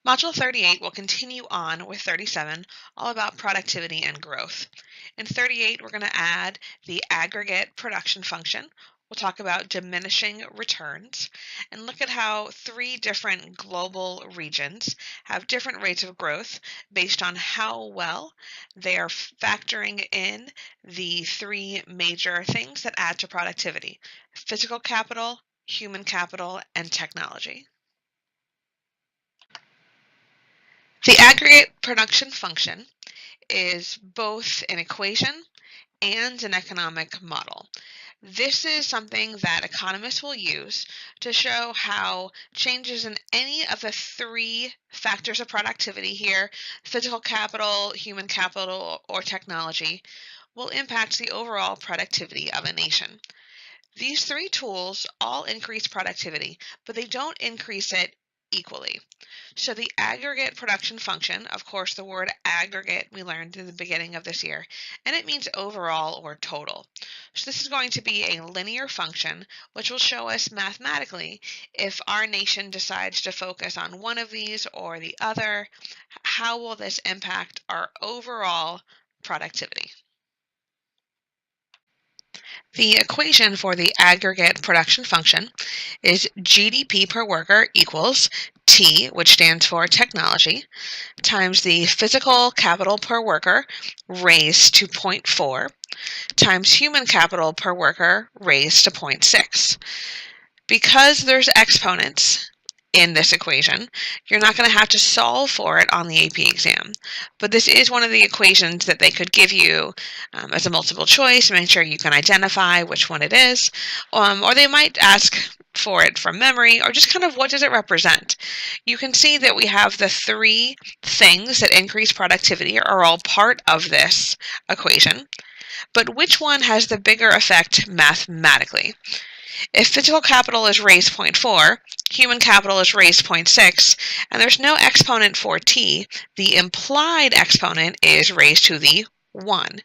Module 38 will continue on with 37, all about productivity and growth. In 38, we're going to add the aggregate production function. We'll talk about diminishing returns and look at how three different global regions have different rates of growth based on how well they are factoring in the three major things that add to productivity: physical capital, human capital, and technology. The aggregate production function is both an equation and an economic model. This is something that economists will use to show how changes in any of the three factors of productivity here, physical capital, human capital, or technology, will impact the overall productivity of a nation. These three tools all increase productivity, but they don't increase it equally. So the aggregate production function, of course, the word aggregate we learned in the beginning of this year, and it means overall or total. So this is going to be a linear function, which will show us mathematically if our nation decides to focus on one of these or the other, how will this impact our overall productivity? The equation for the aggregate production function is GDP per worker equals T, which stands for technology, times the physical capital per worker raised to 0.4 times human capital per worker raised to 0.6. Because there's exponents in this equation, you're not going to have to solve for it on the AP exam. But this is one of the equations that they could give you as a multiple choice, make sure you can identify which one it is, or they might ask for it from memory, or just kind of what does it represent. You can see that we have the three things that increase productivity are all part of this equation, but which one has the bigger effect mathematically? If physical capital is raised 0.4, human capital is raised 0.6, and there's no exponent for t, the implied exponent is raised to the 1,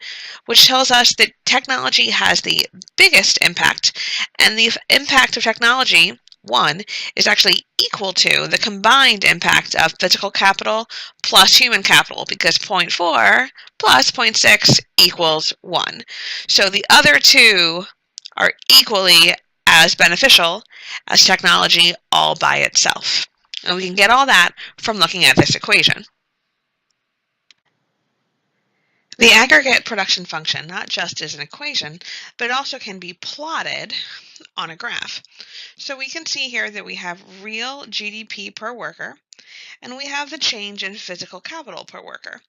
which tells us that technology has the biggest impact, and the impact of technology, 1, is actually equal to the combined impact of physical capital plus human capital, because 0.4 plus 0.6 equals 1. So the other two are equally as beneficial as technology all by itself. And we can get all that from looking at this equation. The aggregate production function not just is an equation, but it also can be plotted on a graph. So we can see here that we have real GDP per worker, and we have the change in physical capital per worker.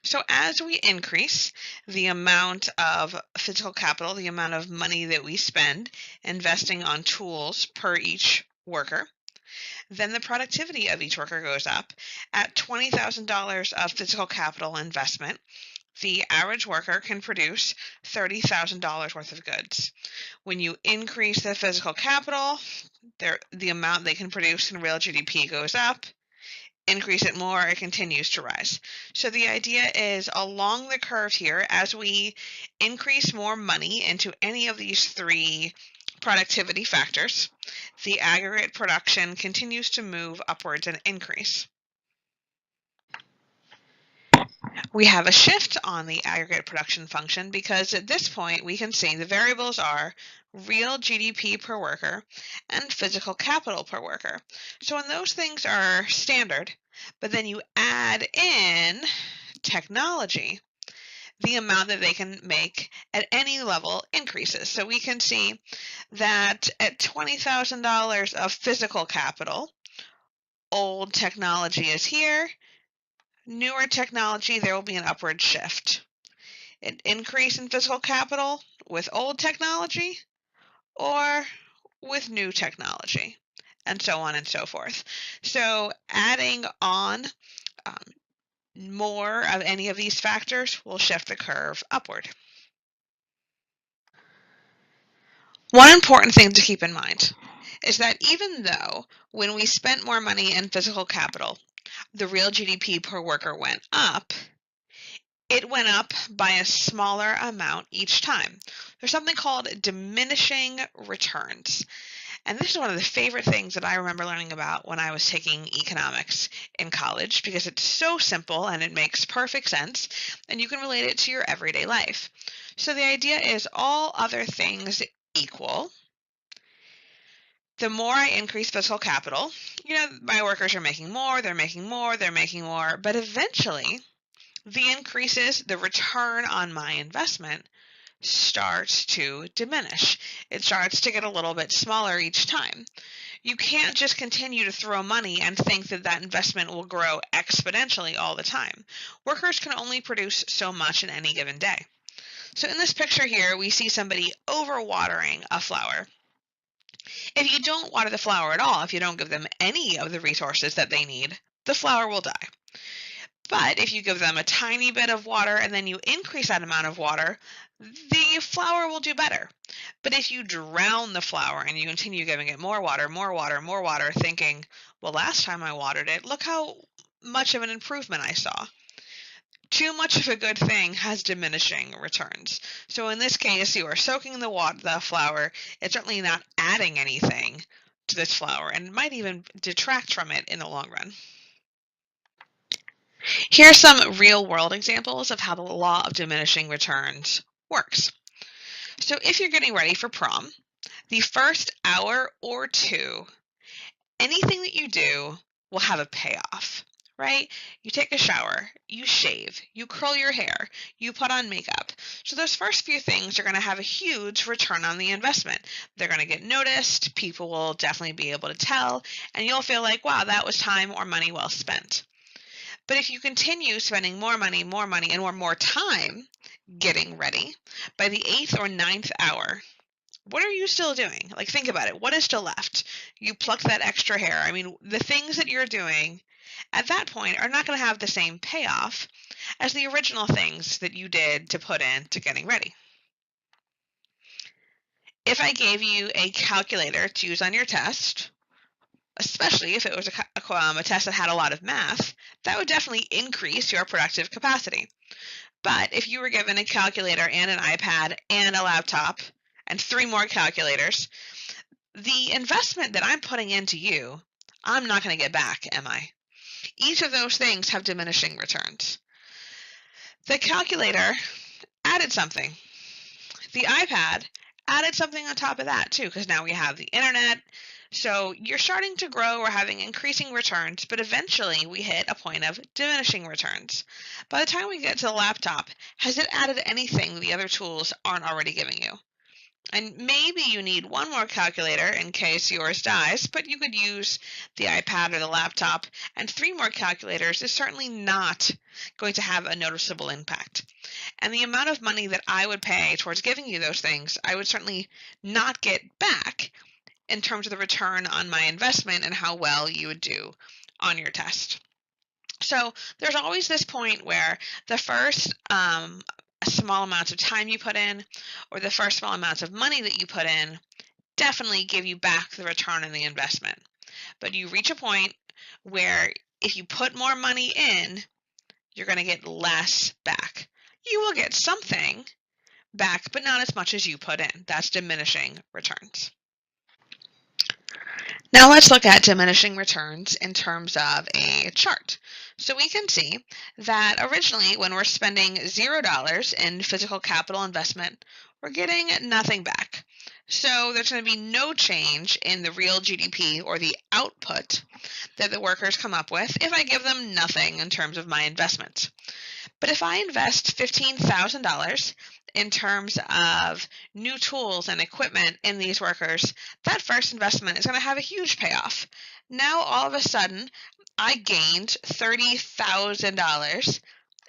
So as we increase the amount of physical capital, the amount of money that we spend investing on tools per each worker, then the productivity of each worker goes up. At $20,000 of physical capital investment, the average worker can produce $30,000 worth of goods. When you increase the physical capital, the amount they can produce in real GDP goes up. Increase it more, it continues to rise. So the idea is along the curve here, as we increase more money into any of these three productivity factors, the aggregate production continues to move upwards and increase. We have a shift on the aggregate production function because at this point we can see the variables are real GDP per worker and physical capital per worker. So when those things are standard, but then you add in technology, the amount that they can make at any level increases. So we can see that at $20,000 of physical capital, old technology is here. Newer technology, there will be an upward shift. An increase in physical capital with old technology or with new technology, and so on and so forth. So adding on more of any of these factors will shift the curve upward. One important thing to keep in mind is that even though when we spent more money in physical capital, the real GDP per worker went up, it went up by a smaller amount each time. There's something called diminishing returns. And this is one of the favorite things that I remember learning about when I was taking economics in college because it's so simple and it makes perfect sense and you can relate it to your everyday life. So the idea is all other things equal. The more I increase physical capital, my workers are making more, they're making more, they're making more, but eventually the return on my investment starts to diminish. It starts to get a little bit smaller each time. You can't just continue to throw money and think that that investment will grow exponentially all the time. Workers can only produce so much in any given day. So in this picture here, we see somebody overwatering a flower. If you don't water the flower at all, if you don't give them any of the resources that they need, the flower will die. But if you give them a tiny bit of water and then you increase that amount of water, the flower will do better. But if you drown the flower and you continue giving it more water, more water, more water, thinking, well, last time I watered it, look how much of an improvement I saw. Too much of a good thing has diminishing returns. So in this case, you are soaking the flower. It's certainly not adding anything to this flower and might even detract from it in the long run. Here are some real-world examples of how the law of diminishing returns works. So if you're getting ready for prom, the first hour or two, anything that you do will have a payoff, right? You take a shower, you shave, you curl your hair, you put on makeup. So those first few things are going to have a huge return on the investment. They're going to get noticed, people will definitely be able to tell, and you'll feel like, wow, that was time or money well spent. But if you continue spending more money, and more time getting ready, by the 8th or ninth hour, what are you still doing? Like, think about it. What is still left? You pluck that extra hair. I mean, the things that you're doing at that point are not going to have the same payoff as the original things that you did to put into getting ready. If I gave you a calculator to use on your test, especially if it was a test that had a lot of math, that would definitely increase your productive capacity. But if you were given a calculator and an iPad and a laptop and 3 more calculators, the investment that I'm putting into you, I'm not going to get back, am I? Each of those things have diminishing returns. The calculator added something. The iPad added something on top of that too, because now we have the internet. So you're starting to grow, we're having increasing returns, but eventually we hit a point of diminishing returns. By the time we get to the laptop, has it added anything the other tools aren't already giving you? And maybe you need 1 more calculator in case yours dies, but you could use the iPad or the laptop, and 3 more calculators is certainly not going to have a noticeable impact. And the amount of money that I would pay towards giving you those things, I would certainly not get back in terms of the return on my investment and how well you would do on your test. So there's always this point where the first small amounts of time you put in or the first small amounts of money that you put in definitely give you back the return on the investment. But you reach a point where if you put more money in, you're going to get less back. You will get something back, but not as much as you put in. That's diminishing returns. Now let's look at diminishing returns in terms of a chart. So we can see that originally when we're spending $0 in physical capital investment, we're getting nothing back. So there's going to be no change in the real GDP or the output that the workers come up with if I give them nothing in terms of my investment. But if I invest $15,000 in terms of new tools and equipment in these workers, that first investment is going to have a huge payoff. Now, all of a sudden, I gained $30,000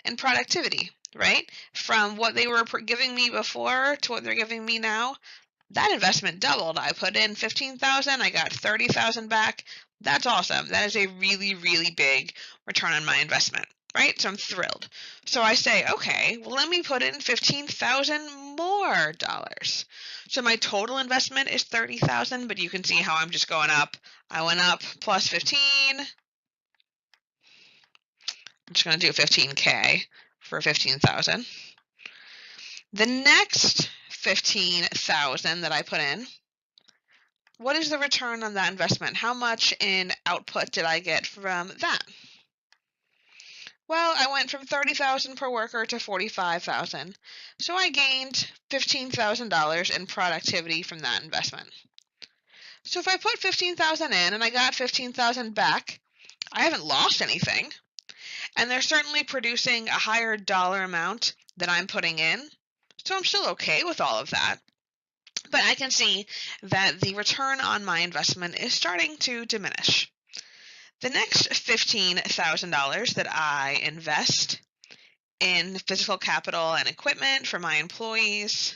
in productivity, right? From what they were giving me before to what they're giving me now, that investment doubled. I put in $15,000, I got $30,000 back. That's awesome. That is a really, really big return on my investment. Right? So I'm thrilled. So I say, okay, well, let me put in $15,000 more dollars. So my total investment is $30,000, but you can see how I'm just going up. I went up plus 15. I'm just going to do 15K for 15,000. The next 15,000 that I put in what is the return on that investment? How much in output did I get from that? Well, I went from 30,000 per worker to 45,000. So I gained $15,000 in productivity from that investment. So if I put 15,000 in and I got 15,000 back, I haven't lost anything. And they're certainly producing a higher dollar amount than I'm putting in. So I'm still okay with all of that. But I can see that the return on my investment is starting to diminish. The next $15,000 that I invest in physical capital and equipment for my employees,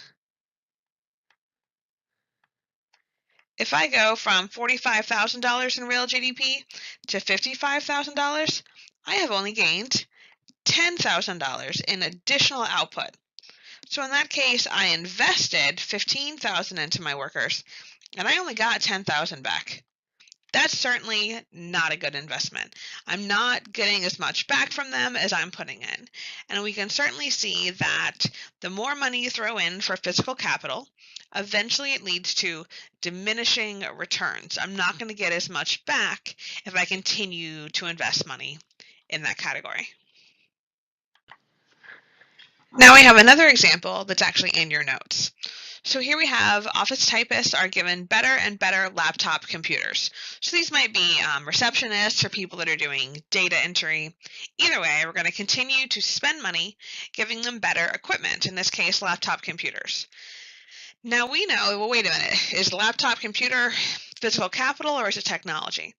if I go from $45,000 in real GDP to $55,000, I have only gained $10,000 in additional output. So in that case, I invested $15,000 into my workers, and I only got $10,000 back. That's certainly not a good investment. I'm not getting as much back from them as I'm putting in. And we can certainly see that the more money you throw in for physical capital, eventually it leads to diminishing returns. I'm not going to get as much back if I continue to invest money in that category. Now we have another example that's actually in your notes. So here we have office typists are given better and better laptop computers. So these might be receptionists or people that are doing data entry. Either way, we're going to continue to spend money giving them better equipment, in this case, laptop computers. Now we know, well, wait a minute, is laptop computer physical capital or is it technology?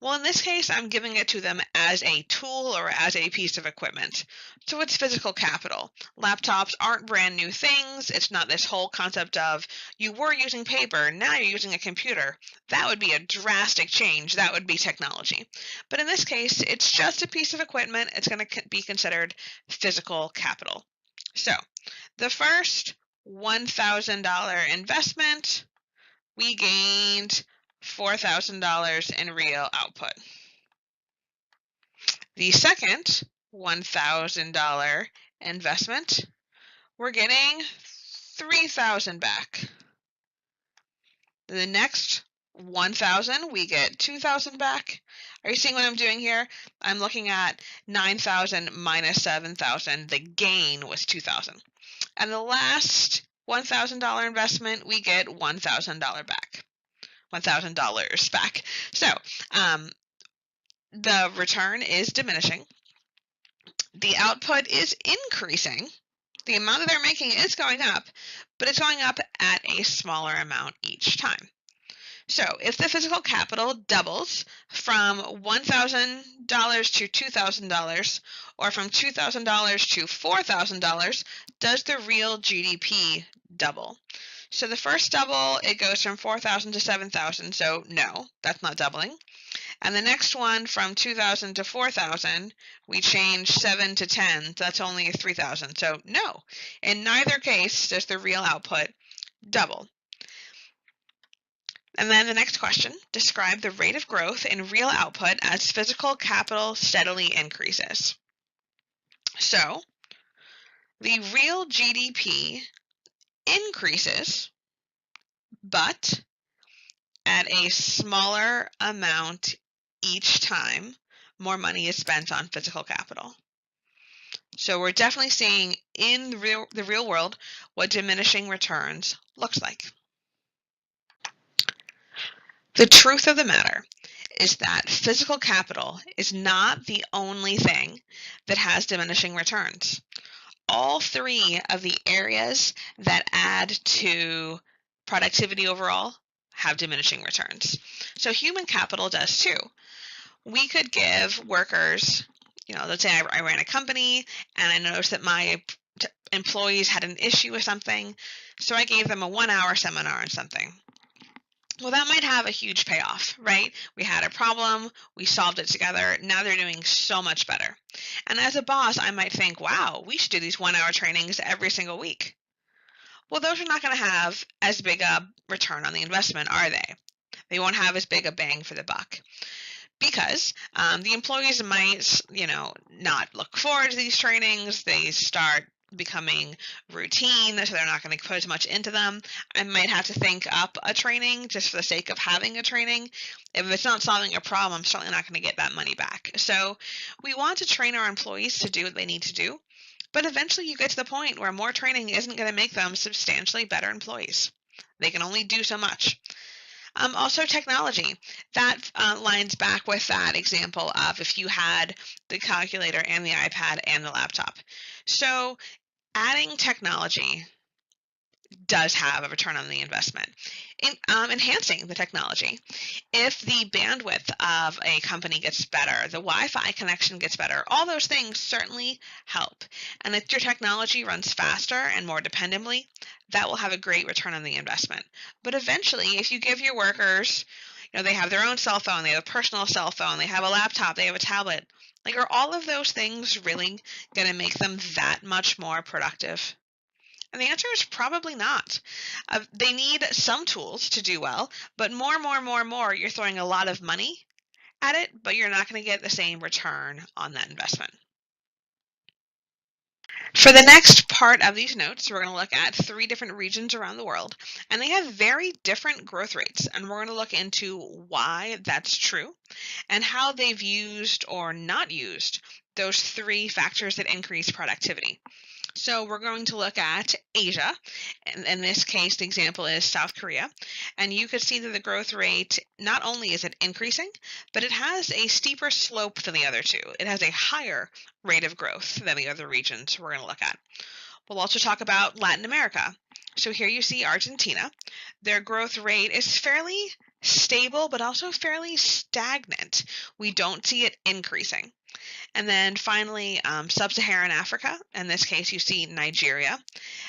Well, in this case, I'm giving it to them as a tool or as a piece of equipment. So it's physical capital. Laptops aren't brand new things. It's not this whole concept of you were using paper, now you're using a computer. That would be a drastic change. That would be technology. But in this case, it's just a piece of equipment. It's going to be considered physical capital. So the first $1,000 investment, we gained $4,000 in real output. The second $1,000 investment, we're getting $3,000 back. The next 1,000, we get 2,000 back. Are you seeing what I'm doing here? I'm looking at 9,000 minus 7,000. The gain was 2,000. And the last $1,000 investment, we get $1,000 back. $1,000 back. So the return is diminishing. The output is increasing. The amount that they're making is going up, but it's going up at a smaller amount each time. So if the physical capital doubles from $1,000 to $2,000 or from $2,000 to $4,000, does the real GDP double? So the first double, it goes from 4,000 to 7,000, so no, that's not doubling. And the next one from 2,000 to 4,000, we change 7 to 10, so that's only 3,000. So no, in neither case does the real output double. And then the next question, describe the rate of growth in real output as physical capital steadily increases. So the real GDP increases, but at a smaller amount each time more money is spent on physical capital. So we're definitely seeing in the real world what diminishing returns looks like. The truth of the matter is that physical capital is not the only thing that has diminishing returns. All three of the areas that add to productivity overall have diminishing returns. So human capital does too. We could give workers, let's say I ran a company and I noticed that my employees had an issue with something, so I gave them a 1-hour seminar on something. Well, that might have a huge payoff, right? We had a problem, we solved it together, now they're doing so much better. And as a boss, I might think, wow, we should do these 1-hour trainings every single week. Well, those are not going to have as big a return on the investment, are they? They won't have as big a bang for the buck. Because the employees might, not look forward to these trainings. They start becoming routine, so they're not going to put as much into them. I might have to think up a training just for the sake of having a training. If it's not solving a problem, I'm certainly not going to get that money back. So we want to train our employees to do what they need to do, but eventually you get to the point where more training isn't going to make them substantially better employees. They can only do so much. Also, technology. That lines back with that example of if you had the calculator and the iPad and the laptop. So adding technology does have a return on the investment. Enhancing the technology. If the bandwidth of a company gets better, the Wi-Fi connection gets better, all those things certainly help. And if your technology runs faster and more dependably, that will have a great return on the investment. But eventually, if you give your workers, they have their own cell phone, they have a personal cell phone, they have a laptop, they have a tablet, are all of those things really going to make them that much more productive? And the answer is probably not. They need some tools to do well, but more, you're throwing a lot of money at it, but you're not going to get the same return on that investment. For the next part of these notes, we're going to look at 3 different regions around the world, and they have very different growth rates, and we're going to look into why that's true and how they've used or not used those 3 factors that increase productivity. So we're going to look at Asia. And in this case, the example is South Korea. And you could see that the growth rate, not only is it increasing, but it has a steeper slope than the other 2. It has a higher rate of growth than the other regions we're going to look at. We'll also talk about Latin America. So here you see Argentina. Their growth rate is fairly stable, but also fairly stagnant. We don't see it increasing. And then finally, sub-Saharan Africa. In this case, you see Nigeria.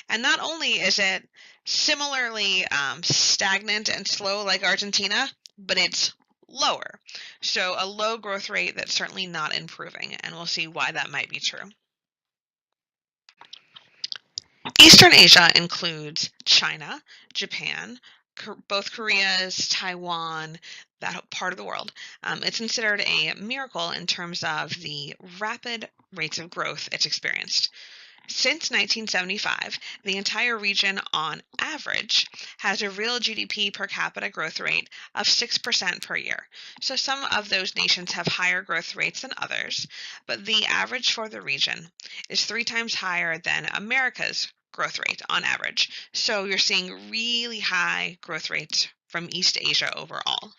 And not only is it similarly stagnant and slow like Argentina, but it's lower. So a low growth rate that's certainly not improving, and we'll see why that might be true. Eastern Asia includes China, Japan, both Koreas, Taiwan, that part of the world. It's considered a miracle in terms of the rapid rates of growth it's experienced. Since 1975, the entire region on average has a real GDP per capita growth rate of 6% per year. So some of those nations have higher growth rates than others, but the average for the region is 3 times higher than America's growth rate on average. So you're seeing really high growth rates from East Asia overall.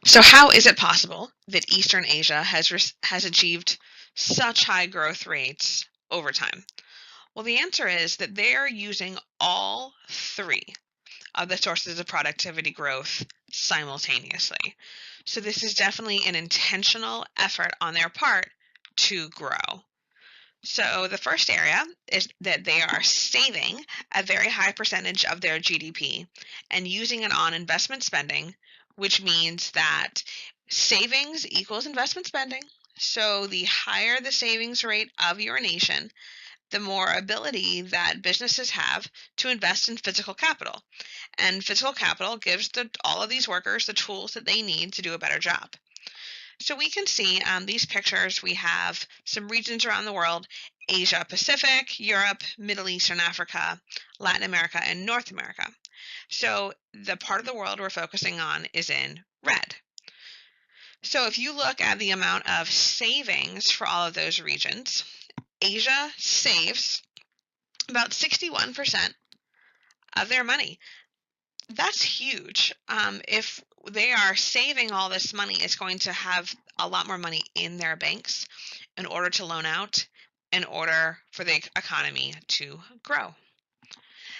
So how is it possible that Eastern Asia has achieved such high growth rates over time? Well, the answer is that they're using all 3 of the sources of productivity growth simultaneously. So this is definitely an intentional effort on their part to grow. So the first area is that they are saving a very high percentage of their GDP and using it on investment spending, which means that savings equals investment spending. So the higher the savings rate of your nation, the more ability that businesses have to invest in physical capital. And physical capital gives all of these workers the tools that they need to do a better job. So we can see these pictures, we have some regions around the world: Asia Pacific, Europe, Middle East and Africa, Latin America, and North America. So the part of the world we're focusing on is in red. So if you look at the amount of savings for all of those regions, Asia saves about 61% of their money. That's huge. If they are saving all this money, it's going to have a lot more money in their banks in order to loan out, in order for the economy to grow.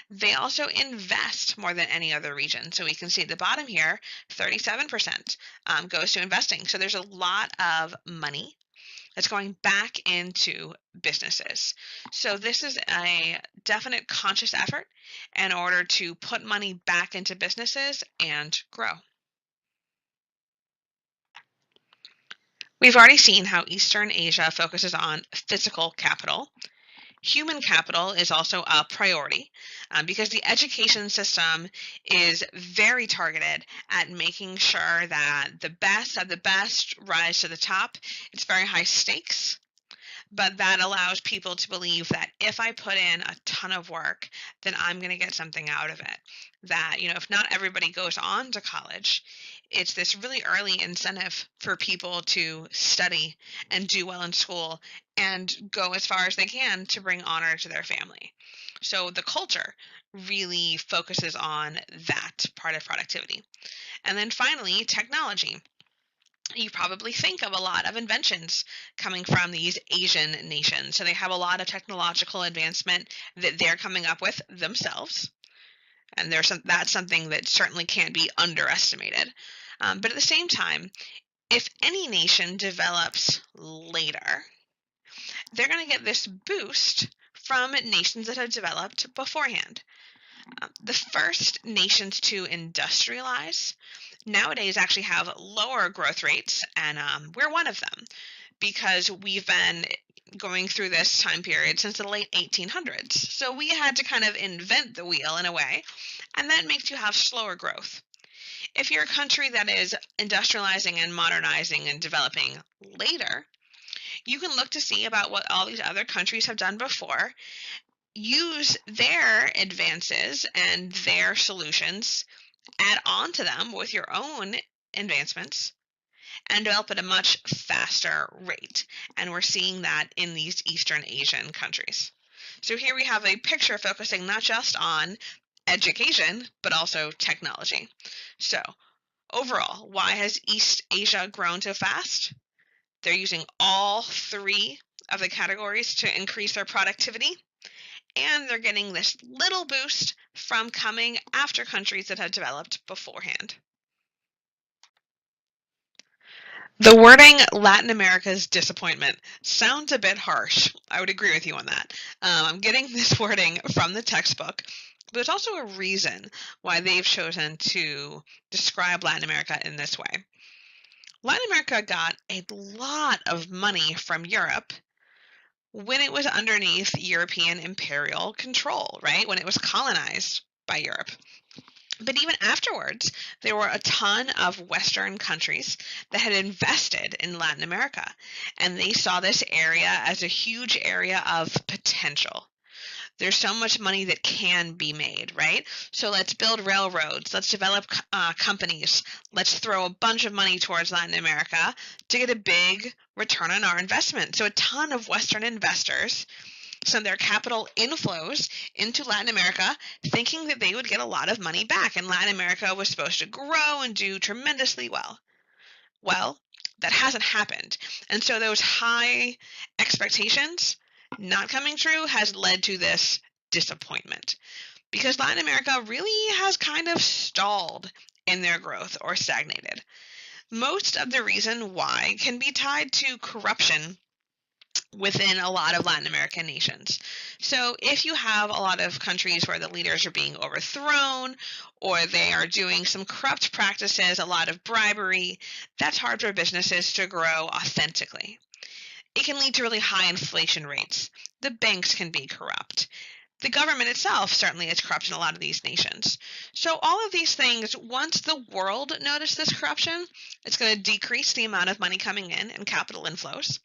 They also invest more than any other region. So we can see at the bottom here, 37% goes to investing. So there's a lot of money that's going back into businesses. So this is a definite conscious effort in order to put money back into businesses and grow. We've already seen how Eastern Asia focuses on physical capital. Human capital is also a priority because the education system is very targeted at making sure that the best of the best rise to the top. It's very high stakes, but that allows people to believe that if I put in a ton of work, then I'm going to get something out of it. That, if not everybody goes on to college, it's this really early incentive for people to study and do well in school and go as far as they can to bring honor to their family. So the culture really focuses on that part of productivity. And then finally, technology. You probably think of a lot of inventions coming from these Asian nations. So they have a lot of technological advancement that they're coming up with themselves. And that's something that certainly can't be underestimated. But at the same time, if any nation develops later, they're going to get this boost from nations that have developed beforehand. The first nations to industrialize nowadays actually have lower growth rates, and we're one of them because we've been going through this time period since the late 1800s. So we had to kind of invent the wheel in a way, and that makes you have slower growth. If you're a country that is industrializing and modernizing and developing later, you can look to see about what all these other countries have done before, use their advances and their solutions, add on to them with your own advancements, and develop at a much faster rate. And we're seeing that in these Eastern Asian countries. So here we have a picture focusing not just on education, but also technology. So overall, why has East Asia grown so fast? They're using all three of the categories to increase their productivity, and they're getting this little boost from coming after countries that have developed beforehand. The wording Latin America's disappointment sounds a bit harsh. I would agree with you on that. I'm getting this wording from the textbook, but there's also a reason why they've chosen to describe Latin America in this way. Latin America got a lot of money from Europe when it was underneath European imperial control, right? When it was colonized by Europe. But even afterwards, there were a ton of Western countries that had invested in Latin America, and they saw this area as a huge area of potential. There's so much money that can be made, right? So let's build railroads, let's develop companies, let's throw a bunch of money towards Latin America to get a big return on our investment. So a ton of Western investors send their capital inflows into Latin America, thinking that they would get a lot of money back, and Latin America was supposed to grow and do tremendously well. Well, that hasn't happened. And so those high expectations not coming true has led to this disappointment, because Latin America really has kind of stalled in their growth or stagnated. Most of the reason why can be tied to corruption within a lot of Latin American nations. So if you have a lot of countries where the leaders are being overthrown or they are doing some corrupt practices, a lot of bribery, that's hard for businesses to grow authentically. It can lead to really high inflation rates. The banks can be corrupt. The government itself certainly is corrupt in a lot of these nations. So all of these things, once the world notices this corruption, it's going to decrease the amount of money coming in and capital inflows.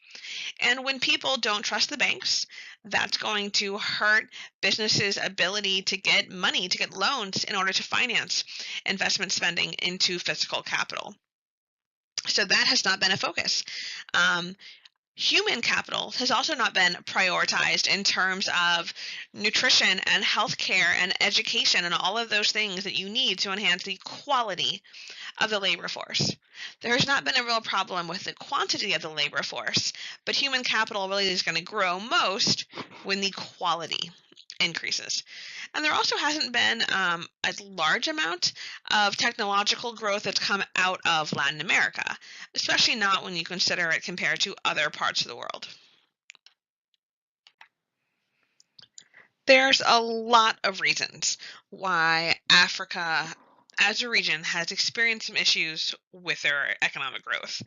And when people don't trust the banks, that's going to hurt businesses' ability to get money, to get loans in order to finance investment spending into physical capital. So that has not been a focus. Human capital has also not been prioritized in terms of nutrition and healthcare and education and all of those things that you need to enhance the quality of the labor force. There has not been a real problem with the quantity of the labor force, but human capital really is going to grow most when the quality increases. And there also hasn't been a large amount of technological growth that's come out of Latin America, especially not when you consider it compared to other parts of the world. There's a lot of reasons why Africa as a region has experienced some issues with their economic growth.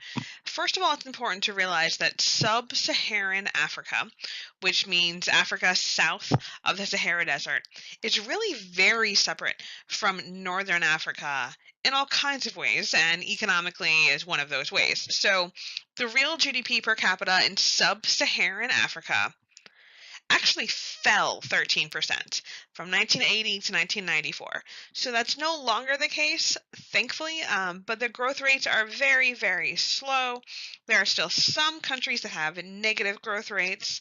First of all, it's important to realize that sub-Saharan Africa, which means Africa south of the Sahara Desert, is really very separate from northern Africa in all kinds of ways, and economically is one of those ways. So, the real GDP per capita in sub Saharan Africa actually fell 13% from 1980 to 1994. So that's no longer the case, thankfully, but the growth rates are very, very slow. There are still some countries that have negative growth rates,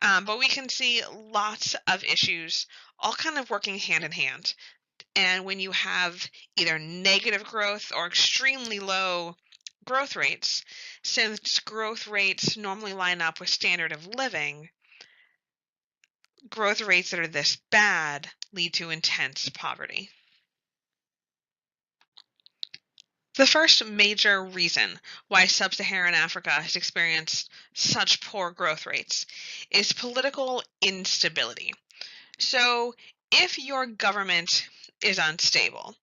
but we can see lots of issues all kind of working hand in hand. And when you have either negative growth or extremely low growth rates, since growth rates normally line up with standard of living, growth rates that are this bad lead to intense poverty. The first major reason why sub-Saharan Africa has experienced such poor growth rates is political instability. So, if your government is unstable,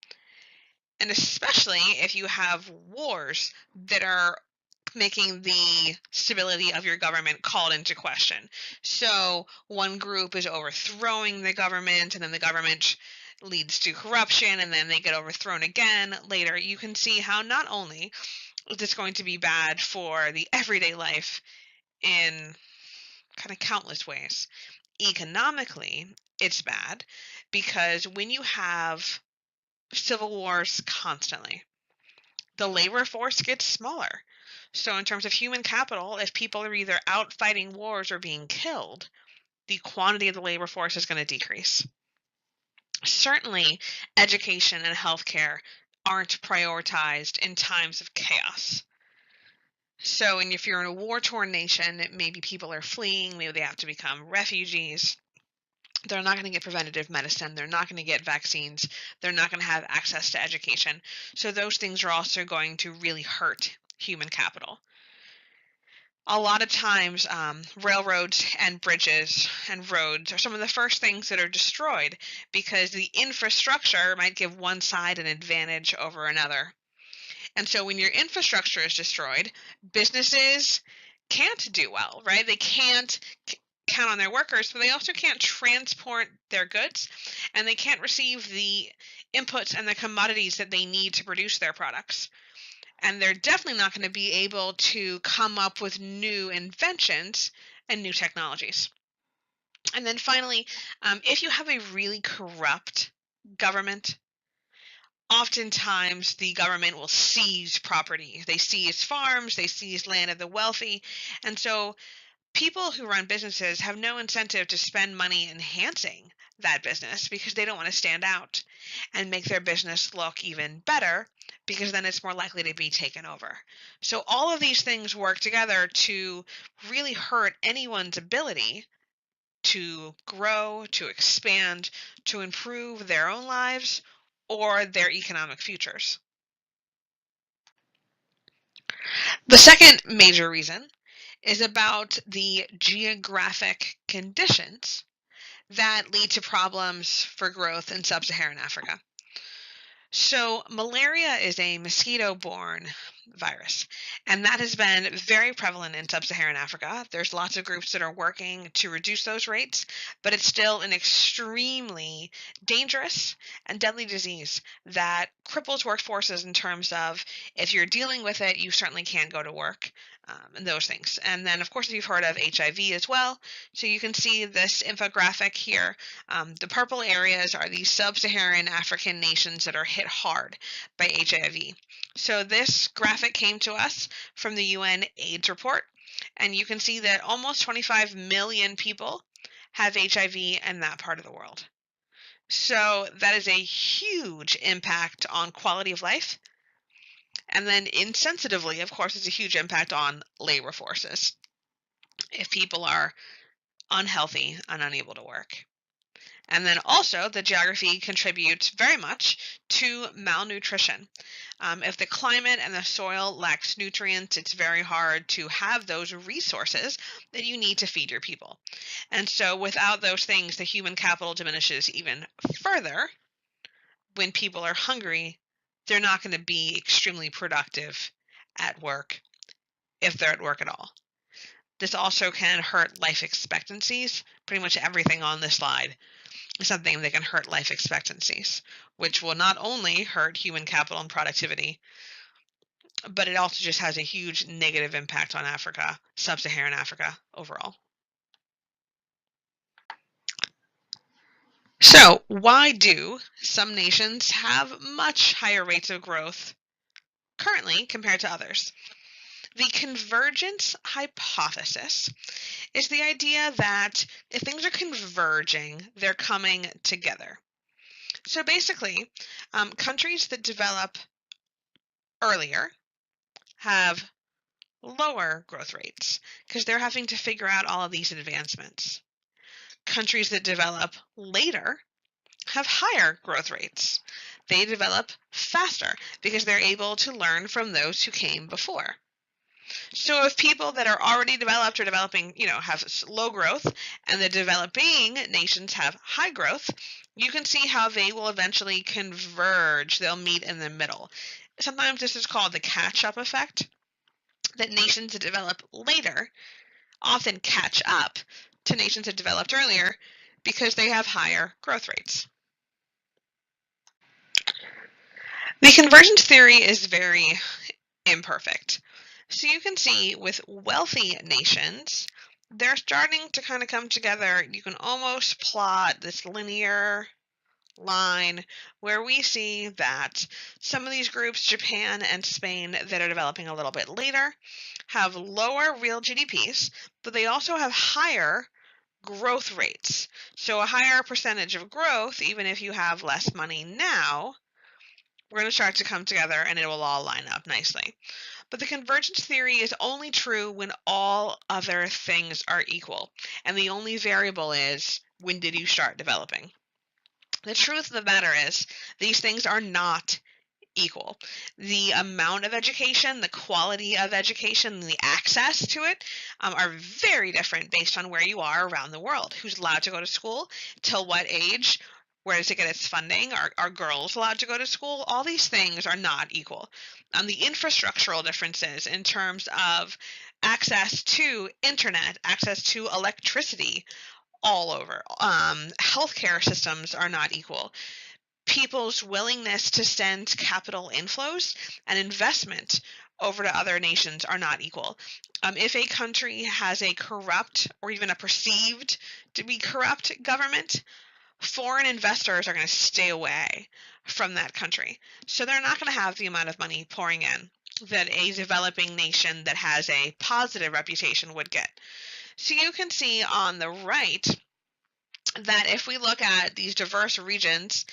and especially if you have wars that are making the stability of your government called into question. So one group is overthrowing the government, and then the government leads to corruption, and then they get overthrown again later. You can see how not only is this going to be bad for the everyday life in kind of countless ways. Economically, it's bad because when you have civil wars constantly, the labor force gets smaller. So, in terms of human capital, if people are either out fighting wars or being killed, the quantity of the labor force is going to decrease. Certainly, education and healthcare aren't prioritized in times of chaos. So, and if you're in a war-torn nation, maybe people are fleeing, maybe they have to become refugees. They're not going to get preventative medicine. They're not going to get vaccines. They're not going to have access to education. So those things are also going to really hurt human capital. A lot of times, railroads and bridges and roads are some of the first things that are destroyed because the infrastructure might give one side an advantage over another. And so when your infrastructure is destroyed, businesses can't do well, right? They can't count on their workers, but they also can't transport their goods, and they can't receive the inputs and the commodities that they need to produce their products. And they're definitely not going to be able to come up with new inventions and new technologies. And then finally, if you have a really corrupt government, oftentimes the government will seize property. They seize farms, they seize land of the wealthy. And so people who run businesses have no incentive to spend money enhancing that business because they don't want to stand out and make their business look even better, because then it's more likely to be taken over. So all of these things work together to really hurt anyone's ability to grow, to expand, to improve their own lives or their economic futures. The second major reason is about the geographic conditions that lead to problems for growth in sub-Saharan Africa. So, malaria is a mosquito-borne virus, and that has been very prevalent in sub-Saharan Africa. There's lots of groups that are working to reduce those rates, but it's still an extremely dangerous and deadly disease that cripples workforces in terms of if you're dealing with it, you certainly can't go to work. And those things. And then, of course, you've heard of HIV as well. So you can see this infographic here. The purple areas are the sub-Saharan African nations that are hit hard by HIV. So this graphic came to us from the UN AIDS report, and you can see that almost 25 million people have HIV in that part of the world. So that is a huge impact on quality of life. And then insensitively, of course, it's a huge impact on labor forces if people are unhealthy and unable to work. And then also, the geography contributes very much to malnutrition. If the climate and the soil lacks nutrients, it's very hard to have those resources that you need to feed your people. And so without those things, the human capital diminishes even further. When people are hungry, they're not going to be extremely productive at work, if they're at work at all. This also can hurt life expectancies, pretty much everything on this slide something that can hurt life expectancies, which will not only hurt human capital and productivity, but it also just has a huge negative impact on Africa, sub-Saharan Africa overall. So, why do some nations have much higher rates of growth currently compared to others? The convergence hypothesis is the idea that if things are converging, they're coming together. So basically, countries that develop earlier have lower growth rates because they're having to figure out all of these advancements. Countries that develop later have higher growth rates. They develop faster because they're able to learn from those who came before. So if people that are already developed or developing, have low growth, and the developing nations have high growth, you can see how they will eventually converge. They'll meet in the middle. Sometimes this is called the catch-up effect, that nations that develop later often catch up to nations that developed earlier because they have higher growth rates. The convergence theory is very imperfect. So you can see with wealthy nations, they're starting to kind of come together. You can almost plot this linear line where we see that some of these groups, Japan and Spain, that are developing a little bit later, have lower real GDPs, but they also have higher growth rates. So a higher percentage of growth, even if you have less money now, we're going to start to come together and it will all line up nicely. But the convergence theory is only true when all other things are equal. And the only variable is, when did you start developing? The truth of the matter is, these things are not equal. The amount of education, the quality of education, and the access to it are very different based on where you are around the world. Who's allowed to go to school, till what age, where does it get its funding, are girls allowed to go to school? All these things are not equal. The infrastructural differences in terms of access to internet, access to electricity all over. Healthcare systems are not equal. People's willingness to send capital inflows and investment over to other nations are not equal. If a country has a corrupt or even a perceived to be corrupt government, foreign investors are going to stay away from that country. So they're not going to have the amount of money pouring in that a developing nation that has a positive reputation would get. So you can see on the right that if we look at these diverse regions,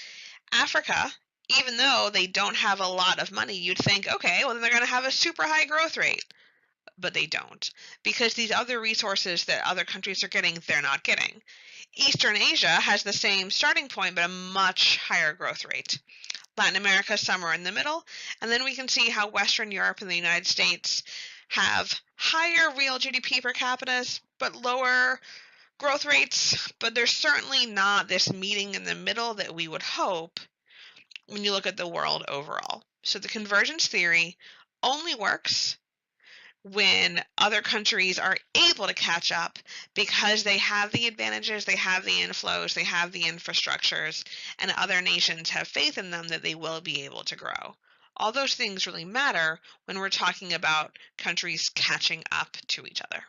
Africa, even though they don't have a lot of money, you'd think, okay, well, then they're going to have a super high growth rate. But they don't, because these other resources that other countries are getting, they're not getting. Eastern Asia has the same starting point, but a much higher growth rate. Latin America, somewhere in the middle. And then we can see how Western Europe and the United States have higher real GDP per capita, but lower growth rates. But there's certainly not this meeting in the middle that we would hope when you look at the world overall. So the convergence theory only works when other countries are able to catch up because they have the advantages, they have the inflows, they have the infrastructures, and other nations have faith in them that they will be able to grow. All those things really matter when we're talking about countries catching up to each other.